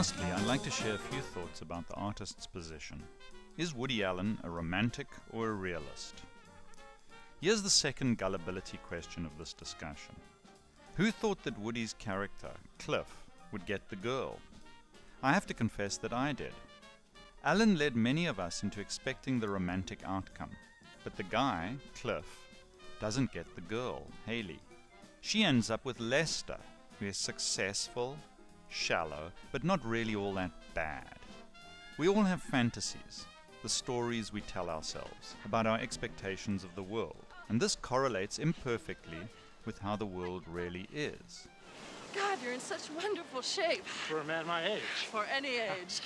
Lastly, I'd like to share a few thoughts about the artist's position. Is Woody Allen a romantic or a realist? Here's the second gullibility question of this discussion. Who thought that Woody's character, Cliff, would get the girl? I have to confess that I did. Allen led many of us into expecting the romantic outcome, but the guy, Cliff, doesn't get the girl, Haley. She ends up with Lester, who is successful, shallow, but not really all that bad. We all have fantasies, the stories we tell ourselves about our expectations of the world, and this correlates imperfectly with how the world really is. God, you're in such wonderful shape. For a man my age. For any age.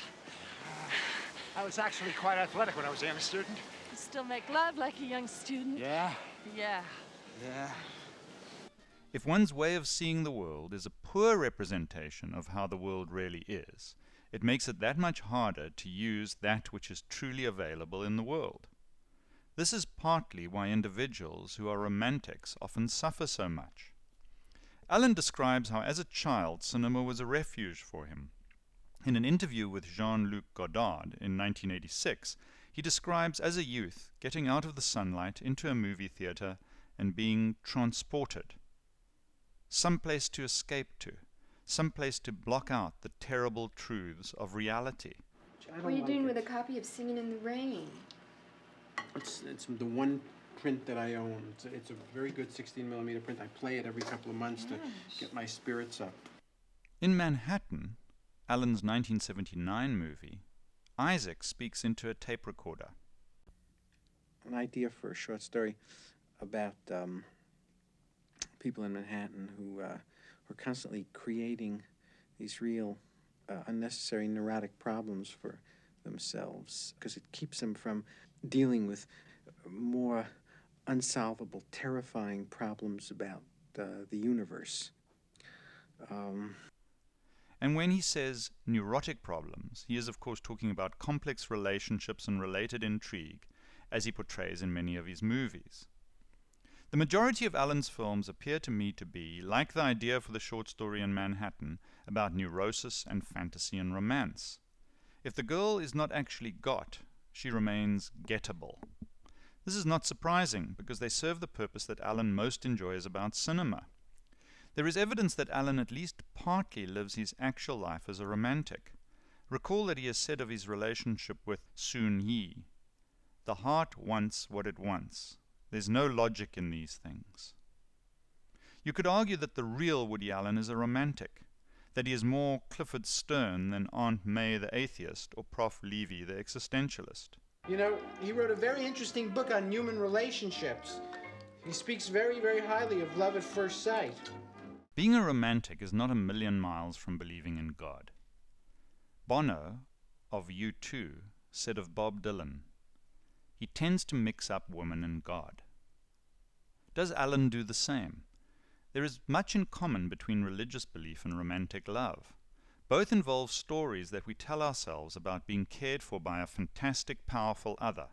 I was actually quite athletic when I was a young student. You still make love like a young student? Yeah? Yeah. Yeah. If one's way of seeing the world is a poor representation of how the world really is, it makes it that much harder to use that which is truly available in the world. This is partly why individuals who are romantics often suffer so much. Allen describes how as a child cinema was a refuge for him. In an interview with Jean-Luc Godard in 1986, he describes as a youth getting out of the sunlight into a movie theater and being transported. Someplace to escape to, someplace to block out the terrible truths of reality. What are you doing with a copy of Singing in the Rain? It's the one print that I own. It's a very good 16mm print. I play it every couple of months to get my spirits up. In Manhattan, Allen's 1979 movie, Isaac speaks into a tape recorder. An idea for a short story about people in Manhattan who are constantly creating these real unnecessary neurotic problems for themselves because it keeps them from dealing with more unsolvable, terrifying problems about the universe. And when he says neurotic problems, he is of course talking about complex relationships and related intrigue, as he portrays in many of his movies. The majority of Allen's films appear to me to be, like the idea for the short story in Manhattan, about neurosis and fantasy and romance. If the girl is not actually got, she remains gettable. This is not surprising, because they serve the purpose that Allen most enjoys about cinema. There is evidence that Allen at least partly lives his actual life as a romantic. Recall that he has said of his relationship with Soon-Hee, "The heart wants what it wants. There's no logic in these things." You could argue that the real Woody Allen is a romantic, that he is more Clifford Stern than Aunt May the atheist or Prof. Levy the existentialist. You know, he wrote a very interesting book on human relationships. He speaks very, very highly of love at first sight. Being a romantic is not a million miles from believing in God. Bono, of U2, said of Bob Dylan, "He tends to mix up woman and God." Does Allen do the same? There is much in common between religious belief and romantic love. Both involve stories that we tell ourselves about being cared for by a fantastic, powerful other.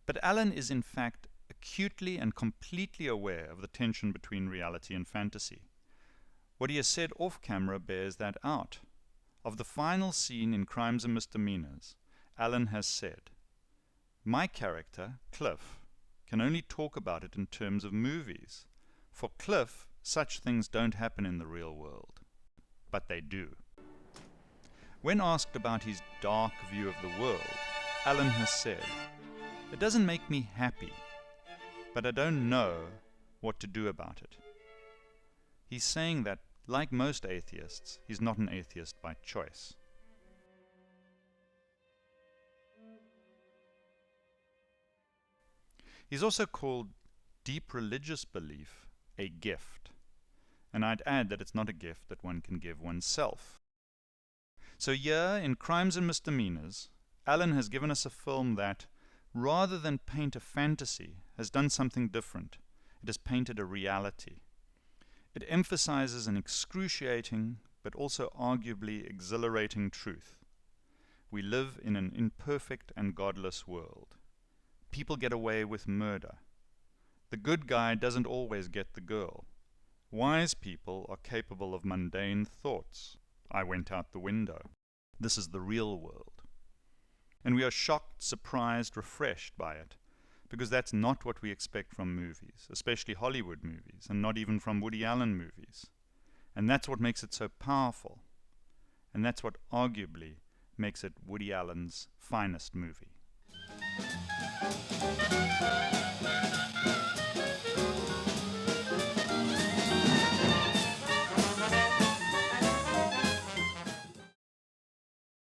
But Allen is in fact acutely and completely aware of the tension between reality and fantasy. What he has said off-camera bears that out. Of the final scene in Crimes and Misdemeanors, Allen has said, "My character, Cliff, can only talk about it in terms of movies. For Cliff, such things don't happen in the real world." But they do. When asked about his dark view of the world, Allen has said, "It doesn't make me happy, but I don't know what to do about it." He's saying that, like most atheists, he's not an atheist by choice. He's also called deep religious belief a gift, and I'd add that it's not a gift that one can give oneself. So here, in Crimes and Misdemeanors, Allen has given us a film that, rather than paint a fantasy, has done something different. It has painted a reality. It emphasizes an excruciating, but also arguably exhilarating truth. We live in an imperfect and godless world. People get away with murder. The good guy doesn't always get the girl. Wise people are capable of mundane thoughts. I went out the window. This is the real world. And we are shocked, surprised, refreshed by it, because that's not what we expect from movies, especially Hollywood movies, and not even from Woody Allen movies. And that's what makes it so powerful. And that's what arguably makes it Woody Allen's finest movie.